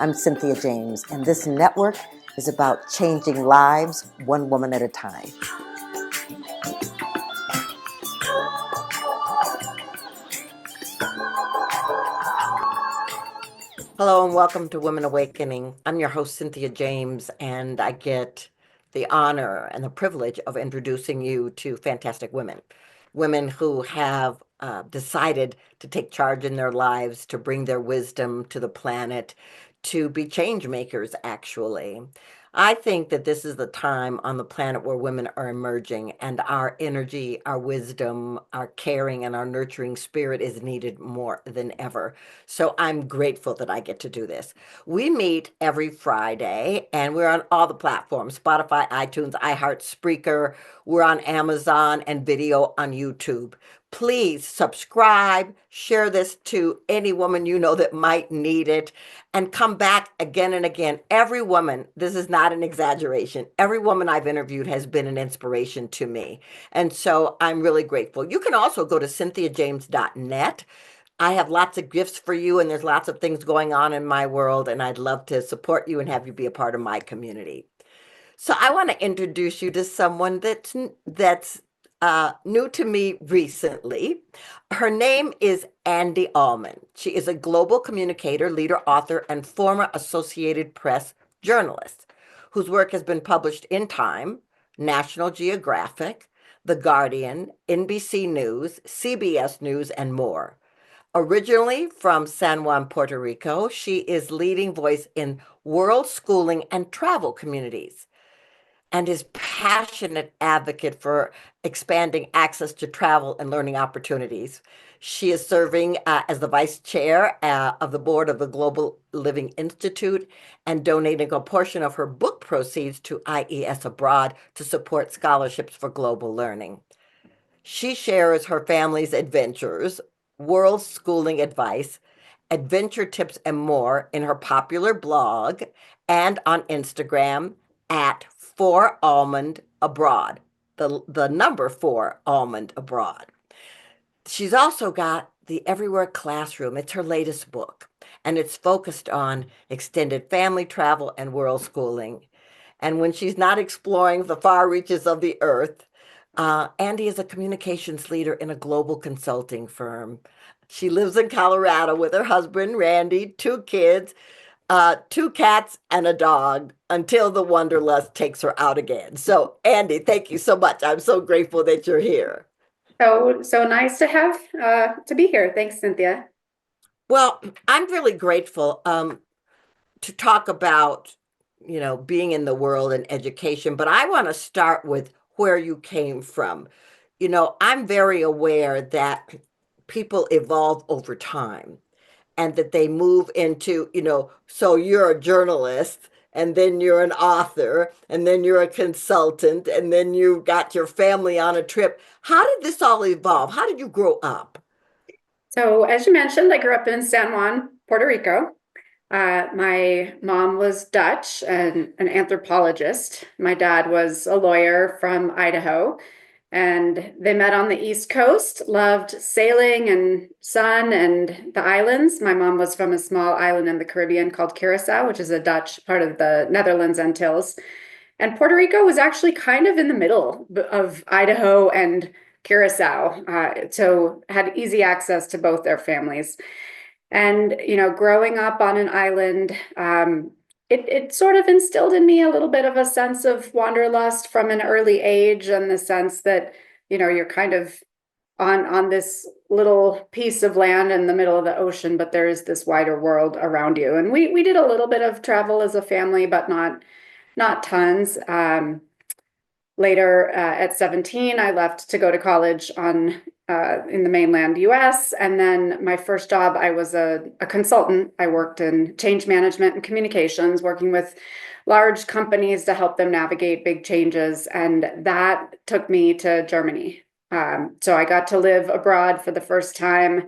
I'm Cynthia James, and this network is about changing lives one woman at a time. Hello and welcome to Women Awakening. I'm your host, Cynthia James, and I get the honor and the privilege of introducing you to fantastic women. Women who have decided to take charge in their lives, to bring their wisdom to the planet, to be change makers, actually. I think that this is the time on the planet where women are emerging, and our energy, our wisdom, our caring, and our nurturing spirit is needed more than ever. So I'm grateful that I get to do this. We meet every Friday, and we're on all the platforms: Spotify, iTunes, iHeart, Spreaker. We're on Amazon and video on YouTube. Please subscribe, share this to any woman you know that might need it, and come back again and again. Every woman, this is not an exaggeration, every woman I've interviewed has been an inspiration to me. And so I'm really grateful. You can also go to cynthiajames.net. I have lots of gifts for you, and there's lots of things going on in my world, and I'd love to support you and have you be a part of my community. So I want to introduce you to someone that's new to me recently. Her name is Andi Almond. She is a global communicator, leader, author, and former Associated Press journalist whose work has been published in Time, National Geographic, The Guardian, NBC News, CBS News, and more. Originally from San Juan, Puerto Rico, she is leading voice in world schooling and travel communities and is passionate advocate for expanding access to travel and learning opportunities. She is serving as the vice chair of the board of the Global Living Institute and donating a portion of her book proceeds to IES Abroad to support scholarships for global learning. She shares her family's adventures, world schooling advice, adventure tips, and more in her popular blog and on Instagram at 4Almond Abroad, the number 4Almond Abroad. She's also got the Everywhere Classroom. It's her latest book, and it's focused on extended family travel and world schooling. And when she's not exploring the far reaches of the earth, Andi is a communications leader in a global consulting firm. She lives in Colorado with her husband, Randy, two kids, two cats, and a dog until the wanderlust takes her out again. So, Andi, thank you so much. I'm so grateful that you're here. So nice to have to be here. Thanks, Cynthia. Well, I'm really grateful to talk about, being in the world and education, but I want to start with where you came from. I'm very aware that people evolve over time and that they move into, so you're a journalist and then you're an author and then you're a consultant and then you got your family on a trip. How did this all evolve? How did you grow up? So as you mentioned, I grew up in San Juan, Puerto Rico. My mom was Dutch and an anthropologist. My dad was a lawyer from Idaho, and they met on the East Coast, loved sailing and sun and the islands. My mom was from a small island in the Caribbean called Curacao, which is a Dutch part of the Netherlands Antilles. And Puerto Rico was actually kind of in the middle of Idaho and Curacao, so had easy access to both their families. And, growing up on an island, it sort of instilled in me a little bit of a sense of wanderlust from an early age, and the sense that, you're kind of on this little piece of land in the middle of the ocean, but there is this wider world around you. And we did a little bit of travel as a family, but not tons. Later, at 17, I left to go to college in the mainland US. And then my first job, I was a consultant. I worked in change management and communications, working with large companies to help them navigate big changes. And that took me to Germany. So I got to live abroad for the first time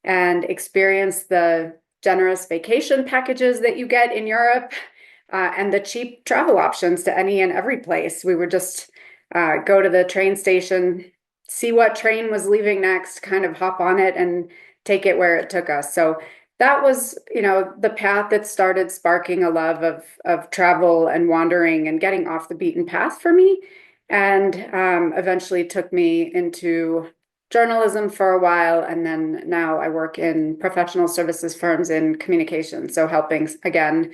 and experience the generous vacation packages that you get in Europe, and the cheap travel options to any and every place. We would just go to the train station, see what train was leaving next, kind of hop on it and take it where it took us. So that was, the path that started sparking a love of travel and wandering and getting off the beaten path for me, and eventually took me into journalism for a while, and then now I work in professional services firms in communication, so helping again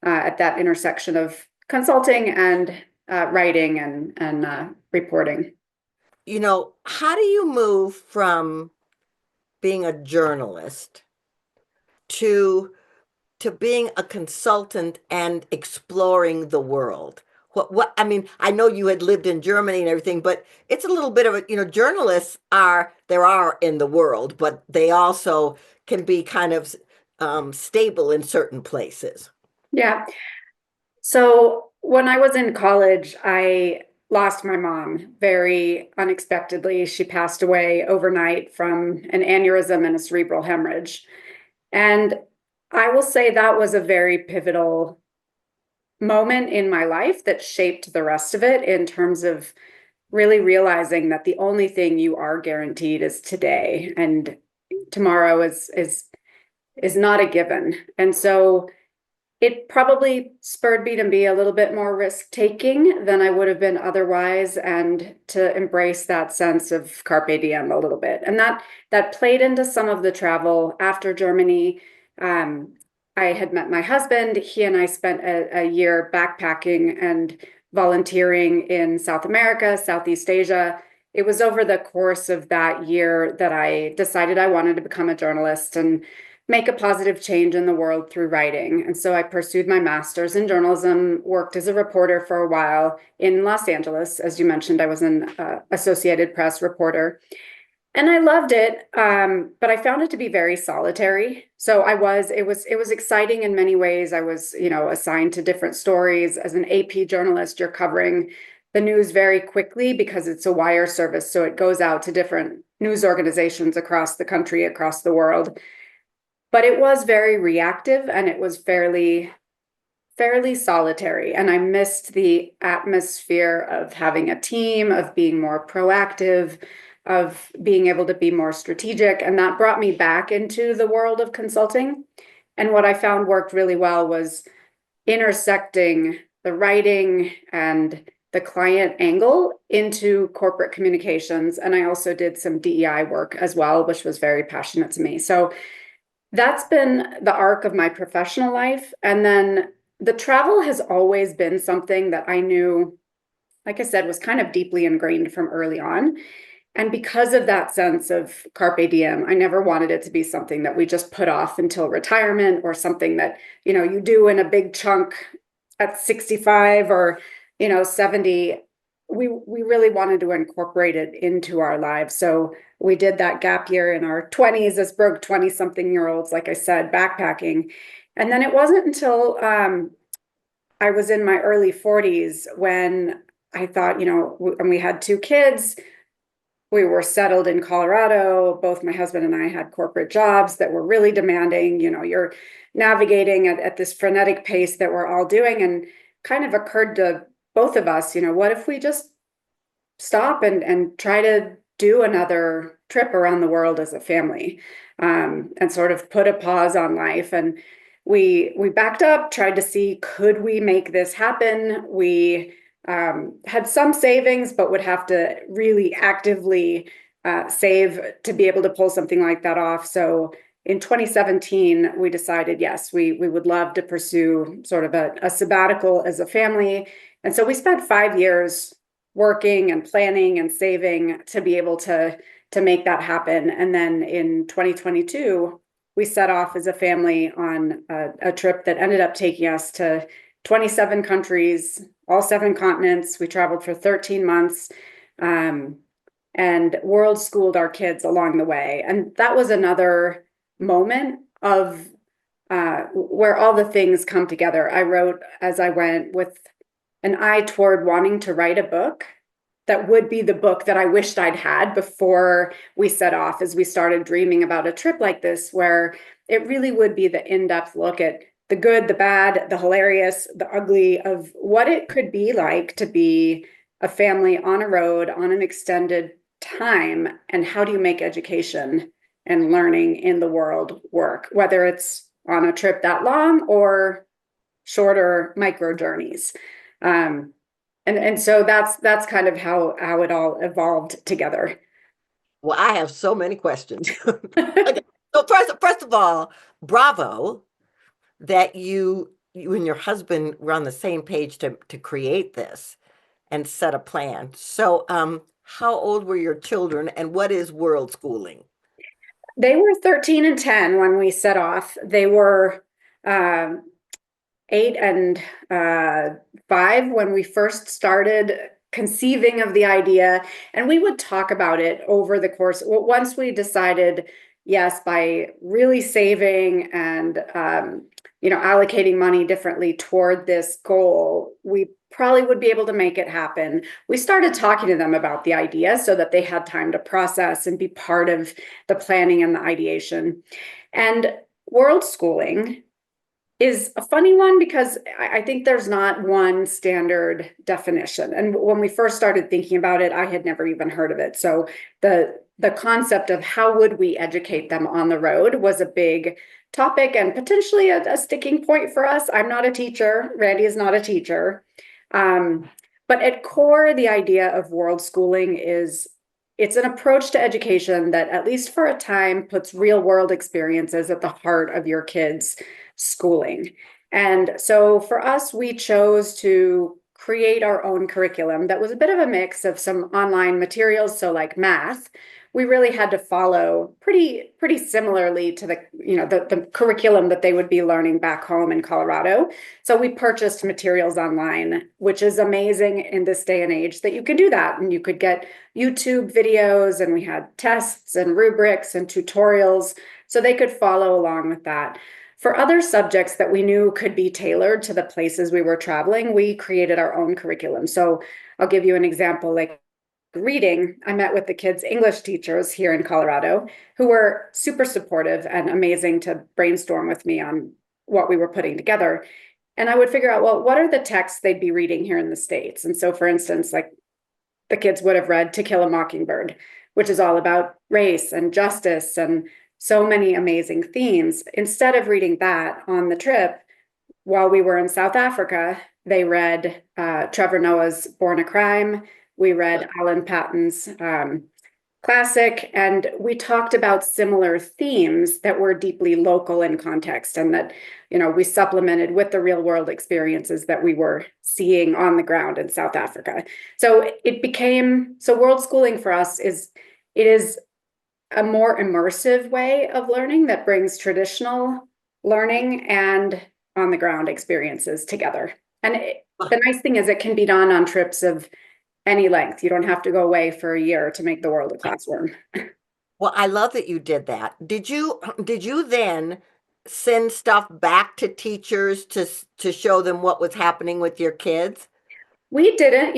at that intersection of consulting and writing and reporting. How do you move from being a journalist to being a consultant and exploring the world? I mean, I know you had lived in Germany and everything, but it's a little bit of journalists are in the world, but they also can be kind of stable in certain places. Yeah. So when I was in college, I lost my mom very unexpectedly. She passed away overnight from an aneurysm and a cerebral hemorrhage. And I will say that was a very pivotal moment in my life that shaped the rest of it, in terms of really realizing that the only thing you are guaranteed is today, and tomorrow is not a given. And so it probably spurred me to be a little bit more risk taking than I would have been otherwise, and to embrace that sense of carpe diem a little bit. And that played into some of the travel after Germany. Um, I had met my husband. He and I spent a year backpacking and volunteering in South America, Southeast Asia. It was over the course of that year that I decided I wanted to become a journalist and make a positive change in the world through writing. And so I pursued my master's in journalism, worked as a reporter for a while in Los Angeles. As you mentioned, I was an Associated Press reporter. And I loved it, but I found it to be very solitary. So it was exciting in many ways. I was, assigned to different stories. As an AP journalist, you're covering the news very quickly because it's a wire service. So it goes out to different news organizations across the country, across the world. But it was very reactive, and it was fairly solitary. And I missed the atmosphere of having a team, of being more proactive, of being able to be more strategic. And that brought me back into the world of consulting. And what I found worked really well was intersecting the writing and the client angle into corporate communications. And I also did some DEI work as well, which was very passionate to me. So that's been the arc of my professional life. And then the travel has always been something that I knew, like I said, was kind of deeply ingrained from early on. And because of that sense of carpe diem, I never wanted it to be something that we just put off until retirement, or something that, you do in a big chunk at 65 or, 70. We really wanted to incorporate it into our lives. So we did that gap year in our 20s as broke 20-something-year-olds, like I said, backpacking. And then it wasn't until I was in my early 40s when I thought, and we had two kids. We were settled in Colorado. Both my husband and I had corporate jobs that were really demanding. You're navigating at this frenetic pace that we're all doing, and kind of occurred to both of us, what if we just stop and try to do another trip around the world as a family, and sort of put a pause on life. And we backed up, tried to see, could we make this happen? We had some savings, but would have to really actively save to be able to pull something like that off. So in 2017, we decided, yes, we would love to pursue sort of a sabbatical as a family. And so we spent 5 years working and planning and saving to be able to make that happen. And then in 2022, we set off as a family on a trip that ended up taking us to 27 countries, all 7 continents. We traveled for 13 months, and world schooled our kids along the way. And that was another moment of where all the things come together. I wrote as I went, with an eye toward wanting to write a book that would be the book that I wished I'd had before we set off, as we started dreaming about a trip like this, where it really would be the in-depth look at the good, the bad, the hilarious, the ugly of what it could be like to be a family on a road on an extended time, and how do you make education and learning in the world work, whether it's on a trip that long or shorter micro journeys. Um, and so that's kind of how it all evolved together. Well, I have so many questions. Okay. So first of all, bravo that you and your husband were on the same page to create this and set a plan. So, how old were your children and what is world schooling? They were 13 and 10 when we set off. They were um, 8 and 5 when we first started conceiving of the idea. And we would talk about it over the course. Once we decided, yes, by really saving and allocating money differently toward this goal, we probably would be able to make it happen. We started talking to them about the idea so that they had time to process and be part of the planning and the ideation. And world schooling is a funny one because I think there's not one standard definition. And when we first started thinking about it, I had never even heard of it. So the concept of how would we educate them on the road was a big topic and potentially a sticking point for us. I'm not a teacher. Randy is not a teacher. But at core, the idea of world schooling is it's an approach to education that, at least for a time, puts real world experiences at the heart of your kids' schooling. And so for us, we chose to create our own curriculum that was a bit of a mix of some online materials. So like math, we really had to follow pretty similarly to the curriculum that they would be learning back home in Colorado. So we purchased materials online, which is amazing in this day and age that you can do that. And you could get YouTube videos, and we had tests and rubrics and tutorials so they could follow along with that. For other subjects that we knew could be tailored to the places we were traveling, we created our own curriculum. So I'll give you an example, like reading. I met with the kids' English teachers here in Colorado who were super supportive and amazing to brainstorm with me on what we were putting together. And I would figure out, well, what are the texts they'd be reading here in the States? And so, for instance, like the kids would have read To Kill a Mockingbird, which is all about race and justice and so many amazing themes. Instead of reading that on the trip, while we were in South Africa, they read Trevor Noah's Born a Crime. We read Alan Patton's classic, and we talked about similar themes that were deeply local in context, and that we supplemented with the real world experiences that we were seeing on the ground in South Africa. So world schooling for us is a more immersive way of learning that brings traditional learning and on the ground experiences together. And the nice thing is it can be done on trips of any length. You don't have to go away for a year to make the world a classroom. Well, I love that you did that. Did you then send stuff back to teachers to show them what was happening with your kids? We didn't,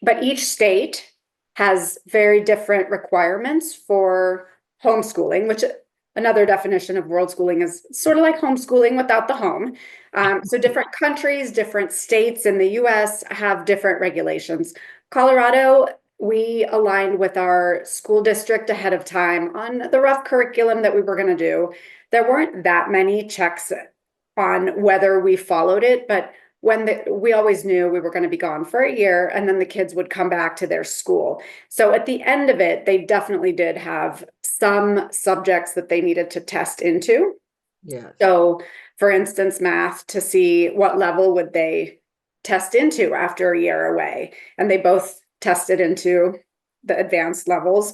but each state has very different requirements for homeschooling, which another definition of world schooling is sort of like homeschooling without the home. So different countries, different states in the US have different regulations. Colorado, we aligned with our school district ahead of time on the rough curriculum that we were going to do. There weren't that many checks on whether we followed it, but we always knew we were going to be gone for a year, and then the kids would come back to their school. So at the end of it, they definitely did have some subjects that they needed to test into. Yes. So for instance, math, to see what level would they test into after a year away. And they both tested into the advanced levels.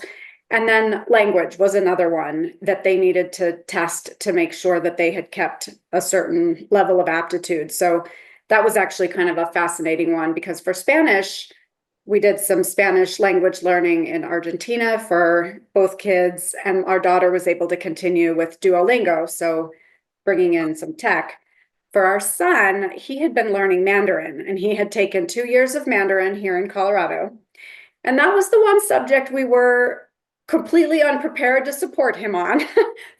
And then language was another one that they needed to test to make sure that they had kept a certain level of aptitude. So that was actually kind of a fascinating one, because for Spanish, we did some Spanish language learning in Argentina for both kids, and our daughter was able to continue with Duolingo, so bringing in some tech. For our son, he had been learning Mandarin, and he had taken 2 years of Mandarin here in Colorado. And that was the one subject we were completely unprepared to support him on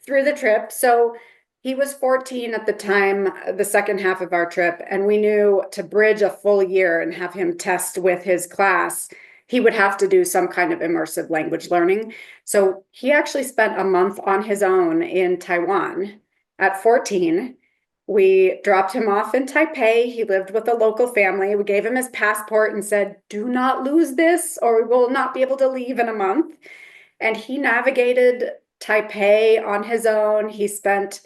through the trip. So he was 14 at the time, the second half of our trip, and we knew to bridge a full year and have him test with his class, he would have to do some kind of immersive language learning. So he actually spent a month on his own in Taiwan at 14. We dropped him off in Taipei. He lived with a local family. We gave him his passport and said, do not lose this, or we will not be able to leave in a month. And he navigated Taipei on his own. He spent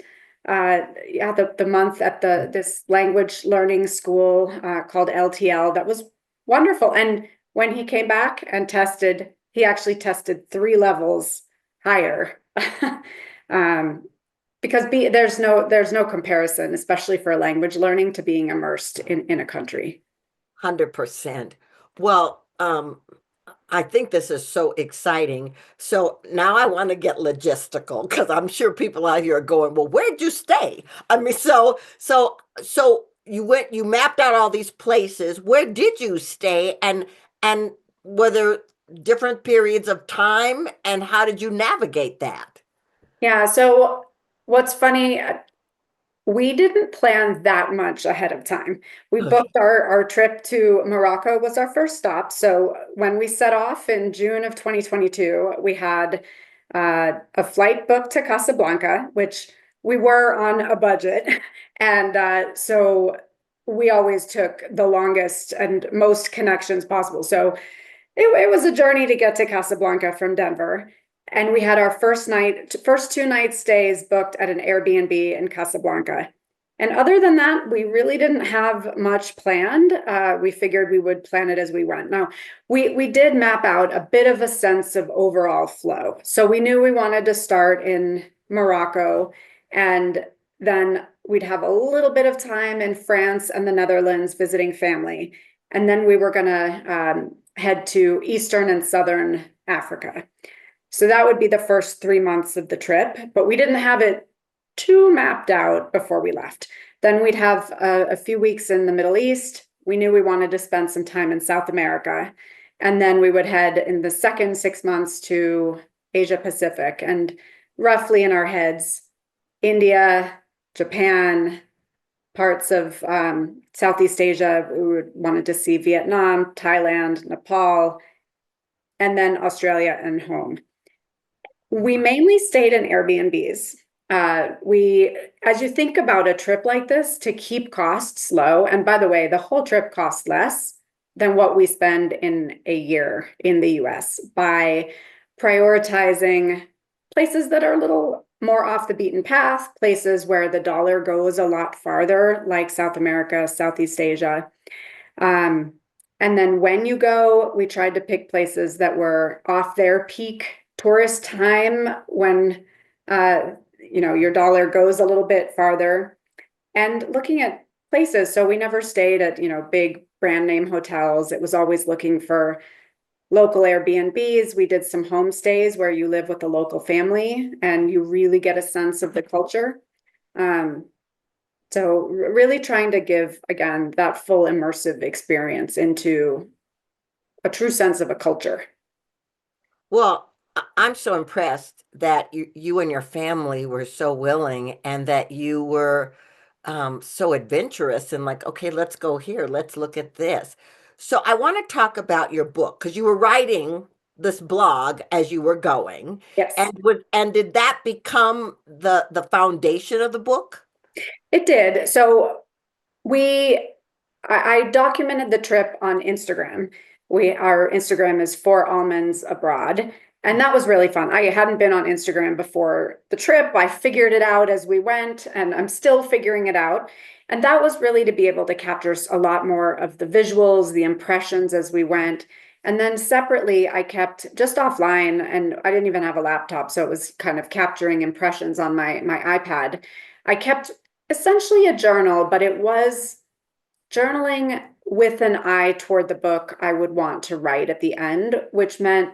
the month at this language learning school called LTL. That was wonderful. And when he came back and tested, he actually tested 3 levels higher. um, because there's no comparison, especially for language learning, to being immersed in a country. 100%. Well, I think this is so exciting. So now I want to get logistical because I'm sure people out here are going, well, where'd you stay? I mean, so you mapped out all these places. Where did you stay? And were there different periods of time? And how did you navigate that? Yeah, so what's funny, we didn't plan that much ahead of time. We Okay. booked our trip to Morocco was our first stop. So when we set off in June of 2022, we had a flight booked to Casablanca, which we were on a budget. And so we always took the longest and most connections possible. So it was a journey to get to Casablanca from Denver. And we had our first 2 night stays booked at an Airbnb in Casablanca. And other than that, we really didn't have much planned. We figured we would plan it as we went. Now, we did map out a bit of a sense of overall flow. So we knew we wanted to start in Morocco, and then we'd have a little bit of time in France and the Netherlands visiting family. And then we were going to head to Eastern and Southern Africa. So that would be the first 3 months of the trip, but we didn't have it too mapped out before we left. Then we'd have a few weeks in the Middle East. We knew we wanted to spend some time in South America. And then we would head in the second 6 months to Asia Pacific. And roughly in our heads, India, Japan, parts of Southeast Asia. We wanted to see Vietnam, Thailand, Nepal, and then Australia and home. We mainly stayed in Airbnbs. As you think about a trip like this, to keep costs low, and by the way, the whole trip costs less than what we spend in a year in the US by prioritizing places that are a little more off the beaten path, places where the dollar goes a lot farther, like South America, Southeast Asia. Um, and then when you go, we tried to pick places that were off their peak tourist time when your dollar goes a little bit farther, and looking at places. So we never stayed at big brand name hotels. It was always looking for local Airbnbs. We did some homestays where you live with a local family and you really get a sense of the culture. So really trying to give, again, that full immersive experience into a true sense of a culture. Well, I'm so impressed that you and your family were so willing and that you were so adventurous and like, okay, let's go here. Let's look at this. So I want to talk about your book because you were writing this blog as you were going, Yes, and did that become the foundation of the book? it did. So we I documented the trip on Instagram. Our Instagram is for Almonds Abroad. And that was really fun. I hadn't been on Instagram before the trip. I figured it out as we went, and I'm still figuring it out. And that was really to be able to capture a lot more of the visuals, the impressions as we went. And then separately, I kept just offline, and I didn't even have a laptop, so it was kind of capturing impressions on my iPad. I kept essentially a journal, but it was journaling with an eye toward the book I would want to write at the end, which meant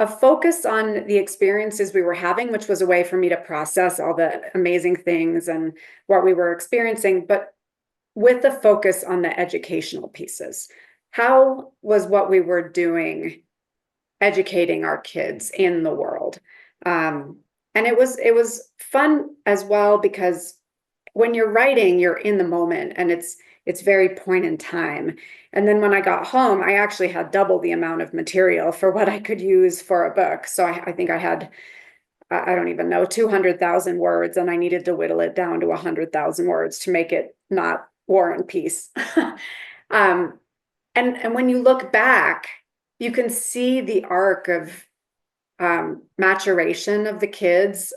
a focus on the experiences we were having, which was a way for me to process all the amazing things and what we were experiencing, but with the focus on the educational pieces. How was what we were doing educating our kids in the world? And it was fun as well because when you're writing, you're in the moment, and it's very point in time. And then when I got home, I actually had double the amount of material for what I could use for a book. So I think I had, I don't even know, 200,000 words, and I needed to whittle it down to 100,000 words to make it not War and Peace. um, and when you look back, you can see the arc of maturation of the kids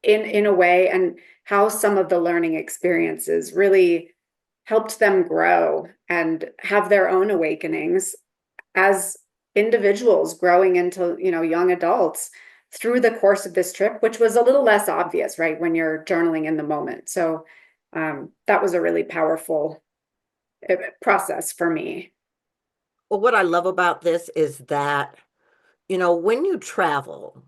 in a way, and how some of the learning experiences really helped them grow and have their own awakenings as individuals growing into, young adults through the course of this trip, which was a little less obvious, right, when you're journaling in the moment. So that was a really powerful process for me. Well, what I love about this is that, when you travel,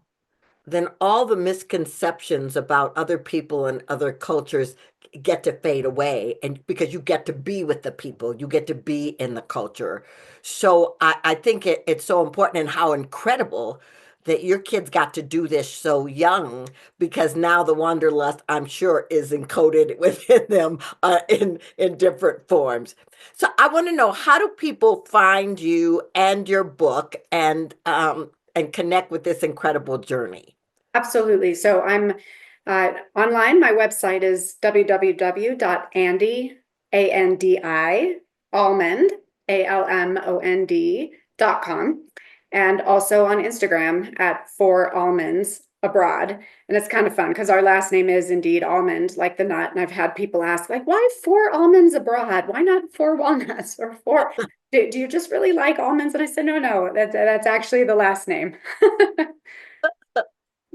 then all the misconceptions about other people and other cultures get to fade away. And because you get to be with the people, you get to be in the culture. So I think it's so important, and how incredible that your kids got to do this so young, because now the wanderlust, I'm sure, is encoded within them in different forms. So I want to know, how do people find you and your book, and connect with this incredible journey? Absolutely. So I'm online. My website is www.andi, A-N-D-I, almond, ALMOND.com. And also on Instagram at 4almonds abroad. And it's kind of fun because our last name is indeed Almond, like the nut. And I've had people ask, like, why 4 almonds abroad? Why not 4 walnuts or four? Do you just really like almonds? And I said, no, that's actually the last name.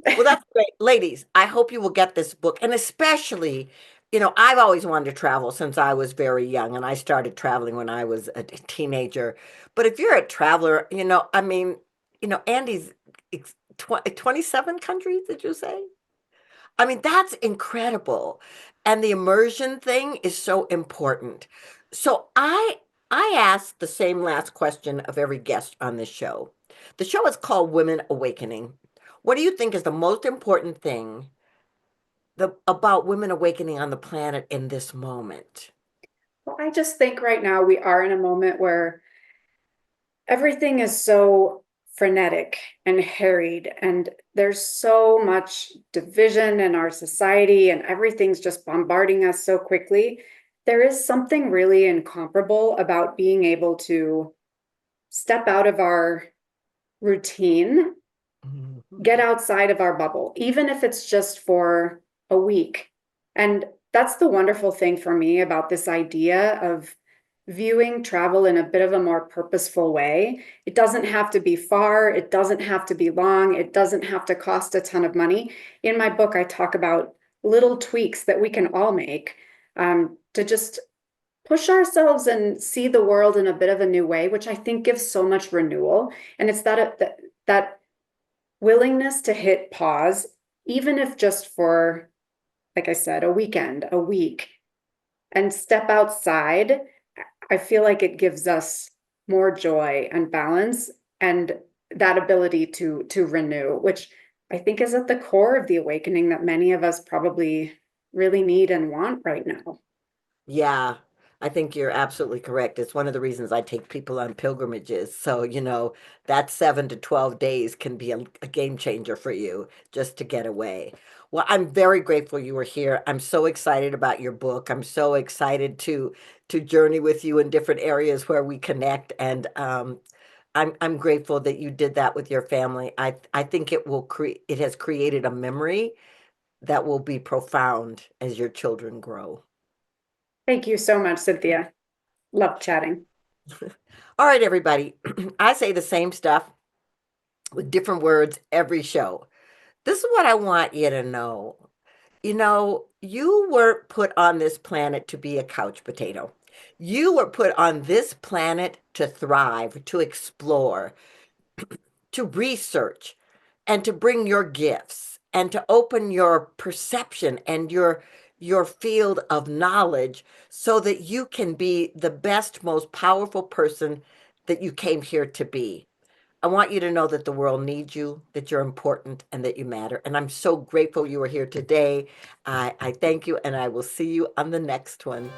Well, that's great. Ladies, I hope you will get this book. And especially, I've always wanted to travel since I was very young, and I started traveling when I was a teenager. But if you're a traveler, I mean, Andy's 27 countries, did you say? I mean, that's incredible. And the immersion thing is so important. So I asked the same last question of every guest on this show. The show is called Women Awakening. What do you think is the most important thing about women awakening on the planet in this moment? Well, I just think right now we are in a moment where everything is so frenetic and harried, and there's so much division in our society, and everything's just bombarding us so quickly. There is something really incomparable about being able to step out of our routine, get Mhm. outside of our bubble, even if it's just for a week. And that's the wonderful thing for me about this idea of viewing travel in a bit of a more purposeful way. It doesn't have to be far, it doesn't have to be long, it doesn't have to cost a ton of money. In my book, I talk about little tweaks that we can all make to just push ourselves and see the world in a bit of a new way, which I think gives so much renewal. And it's that willingness to hit pause, even if just for, like I said, a weekend, a week, and step outside. I feel like it gives us more joy and balance, and that ability to renew, which I think is at the core of the awakening that many of us probably really need and want right now. Yeah, I think you're absolutely correct. It's one of the reasons I take people on pilgrimages. So, that 7 to 12 days can be a game changer for you, just to get away. Well, I'm very grateful you were here. I'm so excited about your book. I'm so excited to journey with you in different areas where we connect. And I'm grateful that you did that with your family. I think it has created a memory that will be profound as your children grow. Thank you so much, Cynthia. Love chatting. All right, everybody. I say the same stuff with different words every show. This is what I want you to know. You weren't put on this planet to be a couch potato. You were put on this planet to thrive, to explore, to research, and to bring your gifts, and to open your perception and your field of knowledge, so that you can be the best, most powerful person that you came here to be. I want you to know that the world needs you, that you're important, and that you matter. And I'm so grateful you were here today. I thank you, and I will see you on the next one.